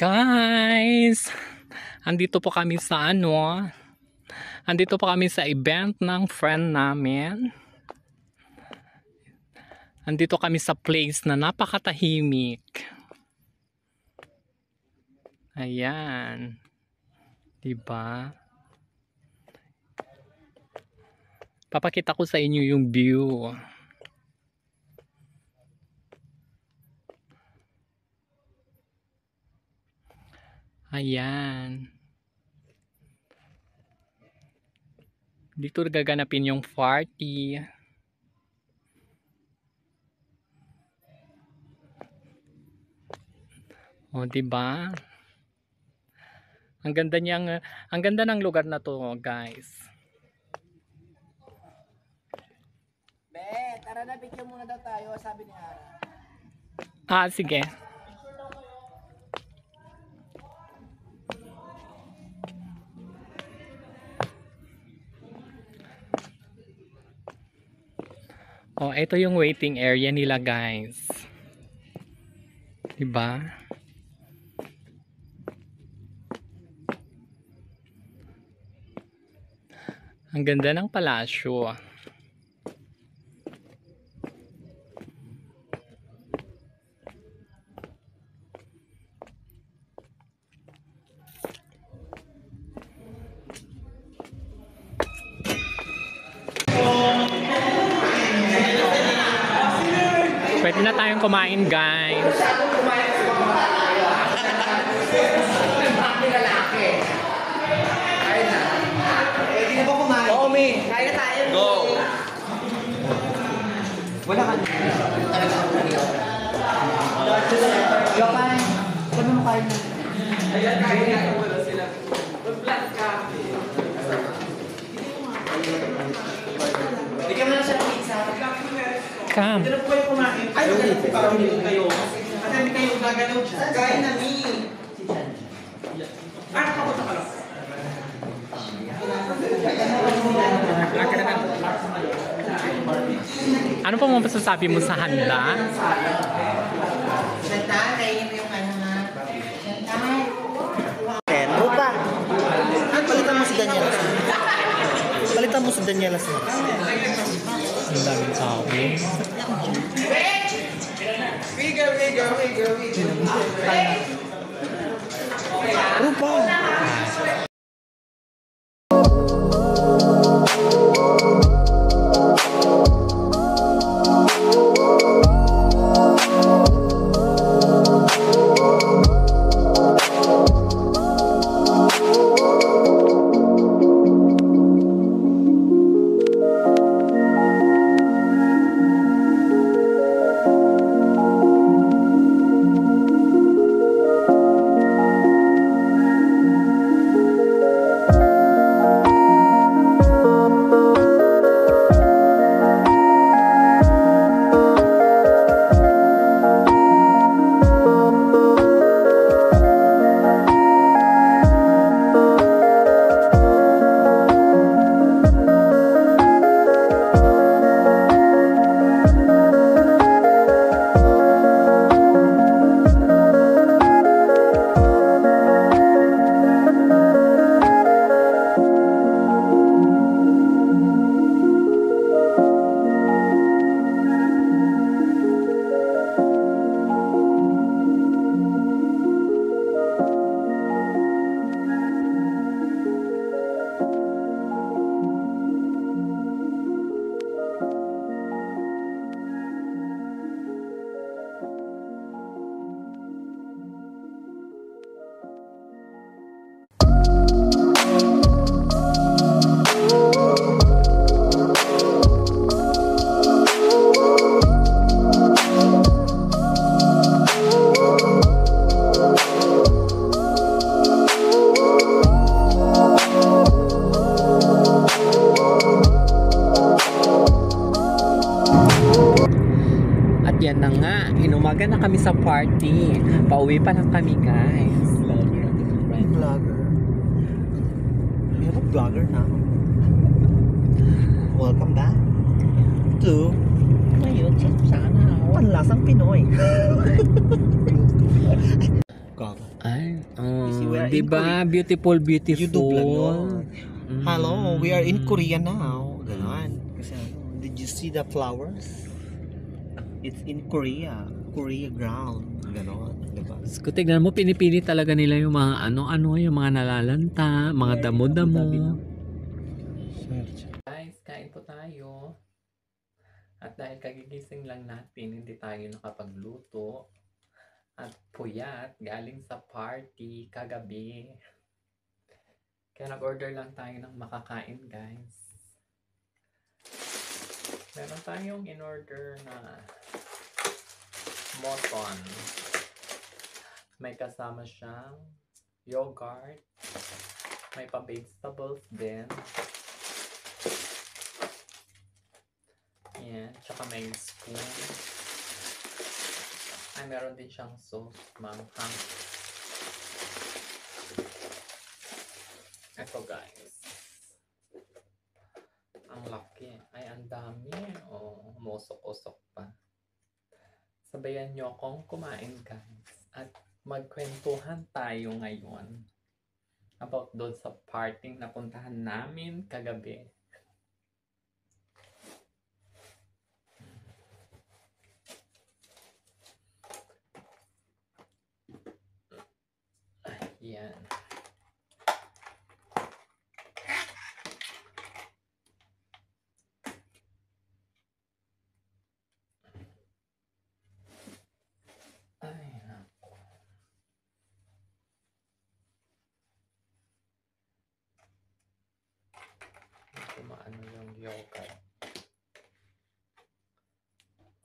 Guys, andito po kami sa andito po kami sa event ng friend namin. Andito kami sa place na napakatahimik. Ayan. Diba? Papakita ko sa inyo yung view. Ayan. Dito gaganapin yung party. O, diba? Ang ganda ng lugar na to, guys. Be, tara na, picture muna daw tayo, sabi ni Ara. Ah, sige. Oh, ito yung waiting area nila, guys. Diba? Ang ganda ng palasyo. Pwede na tayong kumain, guys. Pwede na ba kumain? Oo, May. Kaya tayo. Go! Wala ka na. Yokan, sabi mo kain na. Ayan, kain na. Wala sila. Mag-black coffee. Hindi ka mo na siya ng pizza. Come. Hindi na po kayo kumain. Ay, parang hindi kayo. Kasi hindi kayo gagalaw dyan. Kain na, Mi. Ah, kapunta ka lang. Ano pa mo masasabi mo sa handa? Chantal, kainin mo yung ano nga. Chantal. Rupa. Palitan mo si Daniela. Palitan mo si Daniela. Ang daming tao. Rupa. At yan na nga, inumaga na kami sa party. Pauwi pa lang kami, guys. Vlogger. We have a vlogger now. Welcome back to my YouTube channel. Panlasang Pinoy. Gago. Ay, see, we are in diba? Beautiful, beautiful. You do vlog, no? Hello, we are in Korea now. Ganon. Kasi did you see the flowers? It's in Korea. Korea ground. Ganon. Diba? Kung tignan mo, pinipili talaga nila yung mga ano-ano, yung mga nalalanta, mga damo-damo. Guys, kain po tayo. At dahil kagigising lang natin, hindi tayo nakapagluto. At puyat, galing sa party kagabi. Kaya nag-order lang tayo ng makakain, guys. Meron tayong in-order na moton. May kasama siyang yogurt. May pa-vegetables din. Yan. Tsaka may spoon. Ay, meron din siyang sauce, manghang. Ito, guys. Ang laki. Ay, ang dami. Oh, umusok-usok pa. Sabayan nyo akong kumain, guys. At magkwentuhan tayo ngayon about doon sa party na puntahan namin kagabi. Yan. Ay, nako. Kumaano yung yogurt.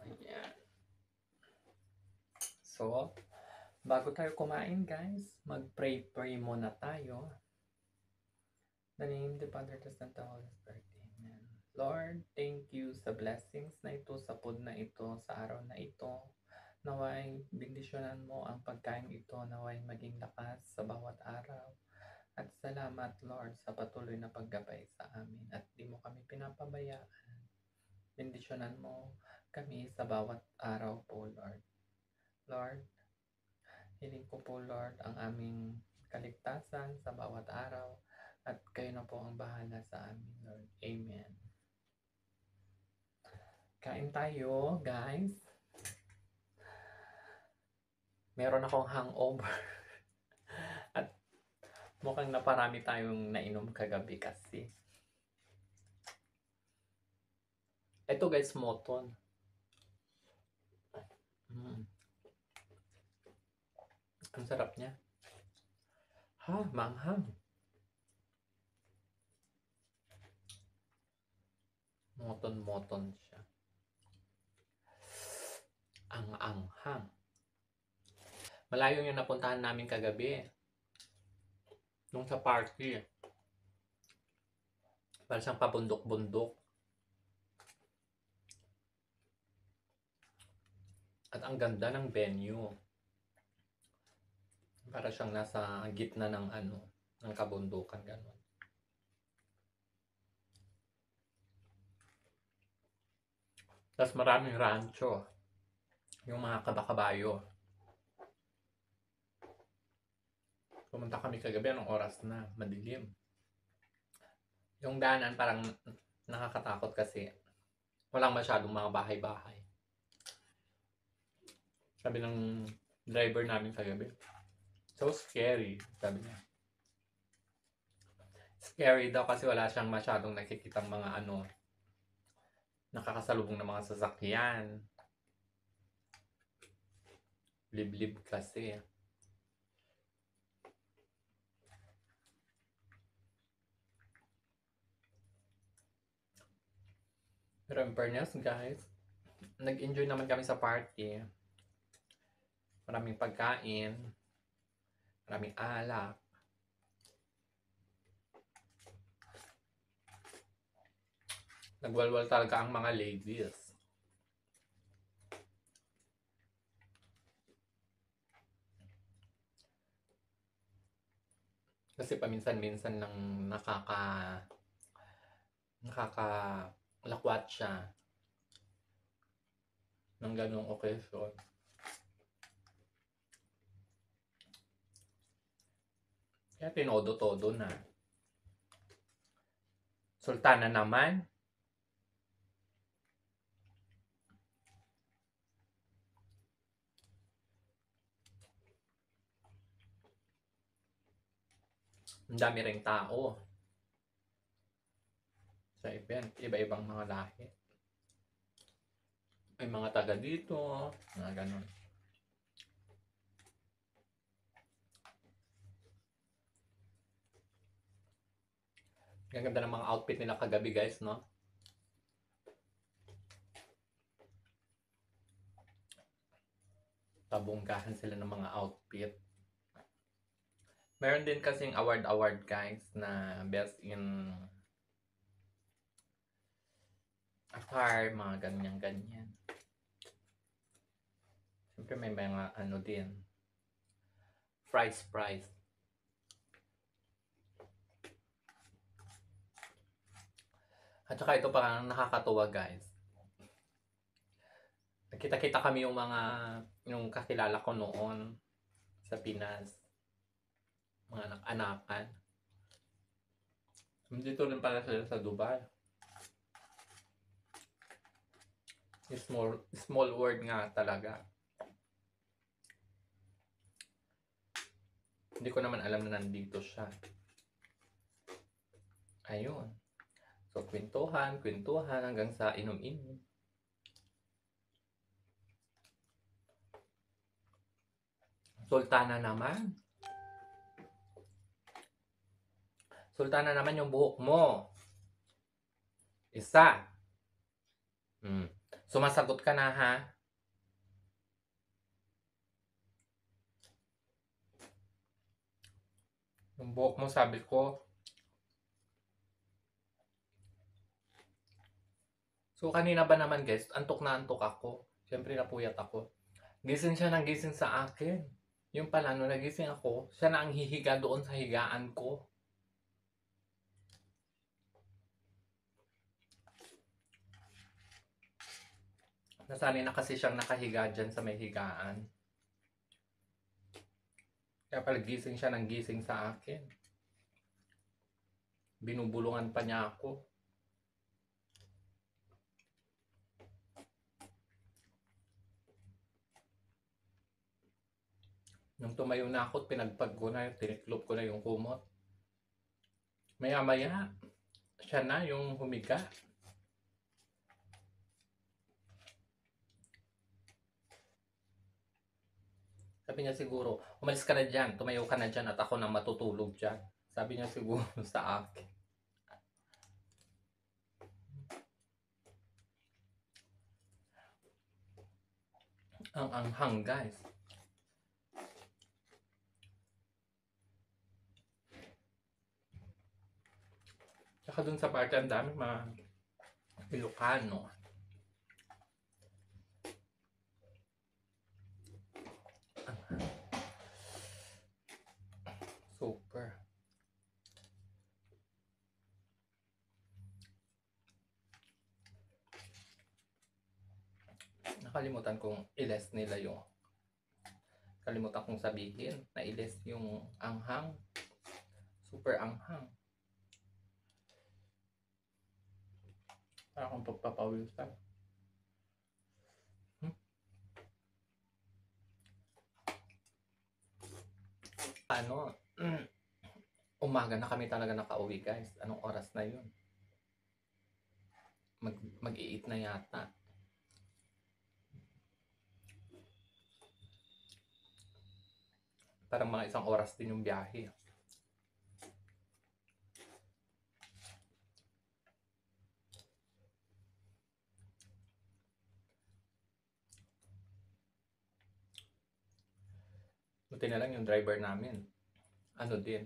Ayan. So, bago tayo kumain, guys, mag-pray muna tayo. The name of the Father, the Son, the Holy Spirit. Amen. Lord, thank you sa blessings na ito, sa food na ito, sa araw na ito. Naway, bendisyonan mo ang pagkain ito, naway maging lakas sa bawat araw. At salamat, Lord, sa patuloy na paggabay sa amin at di mo kami pinapabayaan. Bendisyonan mo kami sa bawat araw po, Lord. Lord, hiling ko po, Lord, ang aming kaligtasan sa bawat araw at kayo na po ang bahala sa amin, Lord. Amen. Kain tayo, guys. Meron akong hangover. At mukhang naparami tayong nainom kagabi kasi. Ito, guys, moton. Ang sarap niya. Ha, manghang. Moton siya. Ang anghang. Malayo yung napuntahan namin kagabi. Nung sa party. Para siyang pabundok-bundok. At ang ganda ng venue. Para siyang nasa gitna ng ng kabundukan, gano'n. Tapos maraming rancho. Yung mga kabakabayo. Pumunta kami kagabi, anong oras na? Madilim. Yung daanan parang nakakatakot kasi walang masyadong mga bahay-bahay. Sabi ng driver namin kagabi, so scary, sabi niya. Scary daw kasi wala siyang masyadong nakikitang mga nakakasalubong ng mga sasakyan. Liblib kasi. Pero in fairness, guys, nag-enjoy naman kami sa party. Maraming pagkain, maraming alak. Nagwalwal talaga ang mga ladies. Kasi paminsan-minsan lang nakakalakwat siya ng ganong occasion. Kaya tinodo-todo na. Sultana naman. Ang dami ring tao sa event. Iba-ibang mga lahi. May mga taga dito. Mga ganon. Ang ganda ng mga outfit nila kagabi, guys, no? Tabungkahan sila ng mga outfit. Meron din kasing award, guys, na best in attire, mga ganyan-ganyan. Siyempre may mga ano din. Prize. At saka ito parang nakakatuwa, guys. Nakita-kita kami yung kakilala ko noon sa Pinas. Mga anak-anakan. Dito rin pala sila sa Dubai. Small world nga talaga. Hindi ko naman alam na nandito siya. Ayun. So, kwentuhan hanggang sa inom-inom. Sultana naman. Sultana naman yung buhok mo. Isa. Sumasagot ka na, ha? Yung buhok mo, sabi ko. So, kanina ba naman, guys, antok na antok ako. Siyempre, napuyat ako. Gising siya ng gising sa akin. Yung pala, nung nagising ako, siya na ang hihiga doon sa higaan ko. Nasanay na kasi siyang nakahiga dyan sa may higaan. Kaya pala gising siya ng gising sa akin. Binubulungan pa niya ako. Nung tumayo na ako, pinagpag ko na, tiniklop ko na yung kumot. Maya-maya, siya na yung humiga. Sabi niya siguro, umalis ka na dyan, tumayo ka na dyan at ako na matutulog dyan. Sabi niya siguro sa akin. Ang anghang, guys. Tsaka dun sa parte, ang dami mga Ilocano. Super. Nakalimutan kong iles nila yung kalimutan kong sabihin na iles yung anghang. Super anghang. Para akong pagpapawisan. Umaga na kami talaga nakauwi, guys. Anong oras na yun? Mag-i-eat na yata. Parang mga 1 oras din yung biyahe. Buti na lang yung driver namin. Ano din.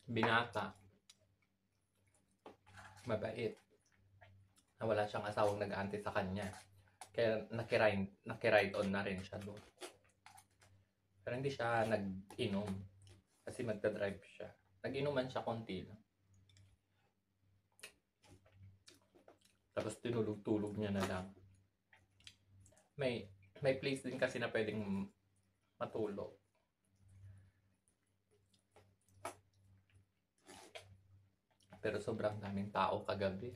Binata. Mabait. Na wala siyang asawang nag-aantay sa kanya. Kaya nakiride on na rin siya doon. Pero hindi siya nag-inom. Kasi magdadrive siya. Nag-inuman siya konti lang. Tapos tinulog-tulog niya na lang. May place din kasi na pwedeng matulog. Pero sobrang daming tao kagabi.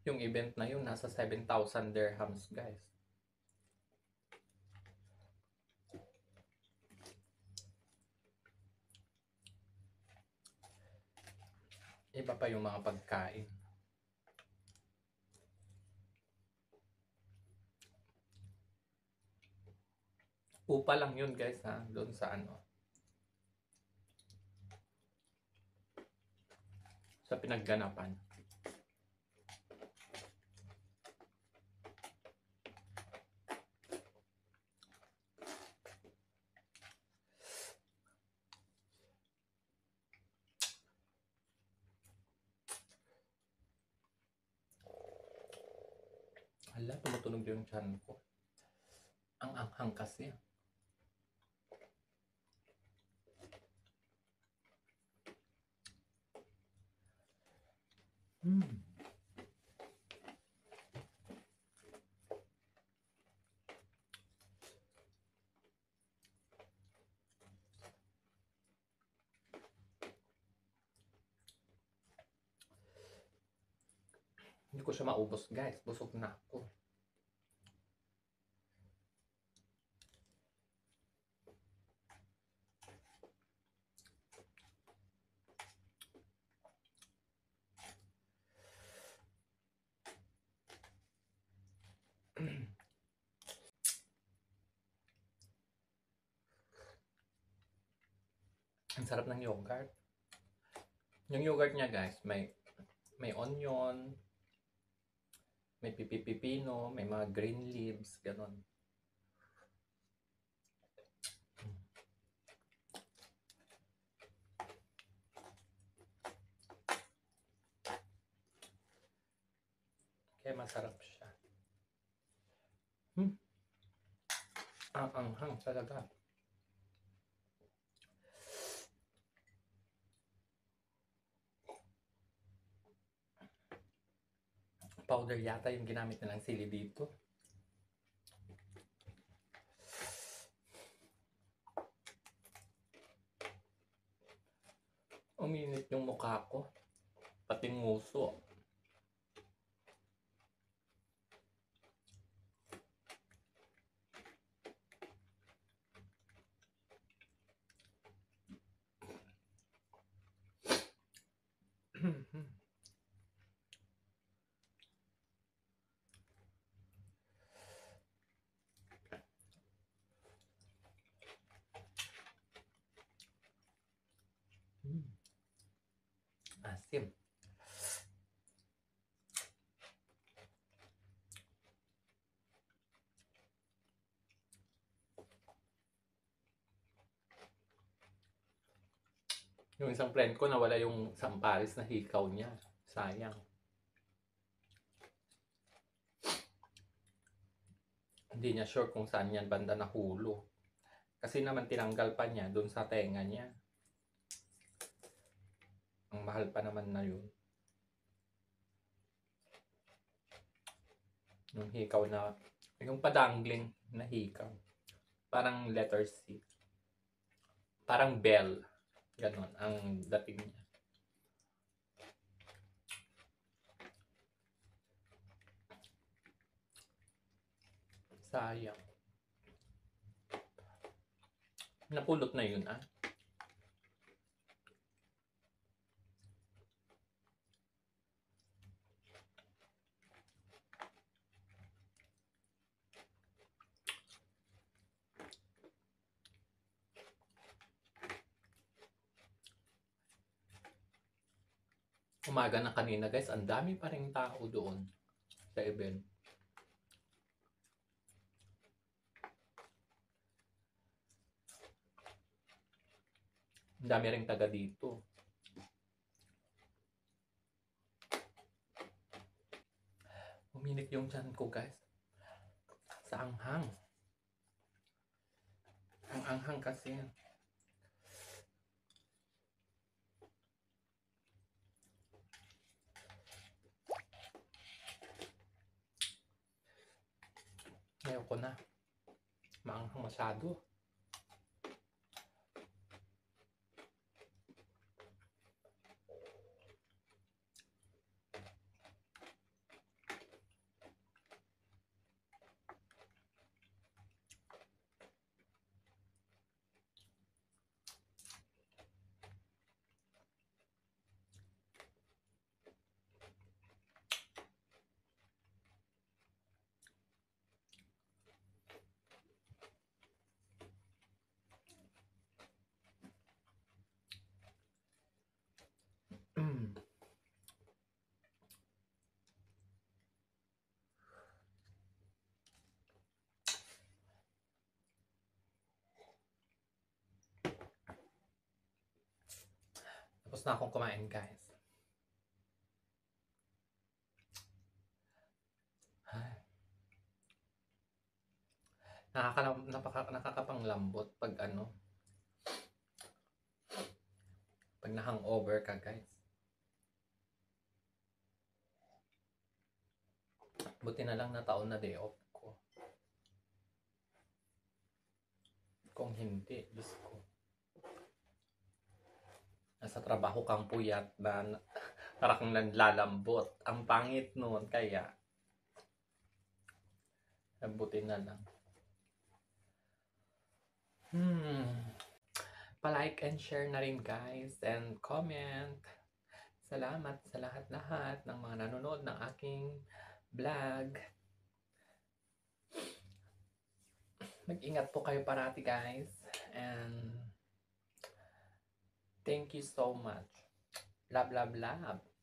Yung event na yun, nasa 7,000 dirhams, guys. Iba pa yung mga pagkain. Upa lang yun, guys, ha? Doon sa ano. Sa pinagganapan. Hala, tumutunog yung tiyan ko. Ang anghang kasi. Hindi ko siya maubos, guys. Busog na ako. Ang sarap ng yogurt. Yung yogurt niya, guys, may onion, may pipipipino, may mga green leaves, ganon. Kaya masarap siya. Ang anghang talaga. Powder yata yung ginamit nilang sili dito. Uminit yung mukha ko. Pati nguso. Asim. Yung isang friend ko nawala yung sampalis na hikaw niya. Sayang. Hindi niya sure kung saan yan banda nahulog. Kasi naman tinanggal pa niya dun sa tenga niya. Ang mahal pa naman na yun. Yung hikaw na, yung padangling na hikaw. Parang letter C. Parang bell. Ganon ang dating niya. Sayang. Napulot na yun, ah. Umaga na kanina, guys, ang dami pa ring tao doon sa event. Dami ring taga dito. Uminit yung tiyan ko, guys. Sa anghang. Ang anghang kasi. Ngayon ko na. Maanghang masyado. Mm. Tapos na akong kumain, guys. Ay. Nakakapanglambot pag ano. Pag na-hangover ka, guys. Buti na lang na taon na day off ko. Kung hindi, Diyos ko. Nasa trabaho kang puyat na para kang nanlalambot. Ang pangit noon, kaya buti na lang. Pa-like and share na rin, guys, and comment. Salamat sa lahat-lahat ng mga nanonood ng aking vlog. Mag-ingat po kayo parati, guys, and thank you so much. Love, love, love.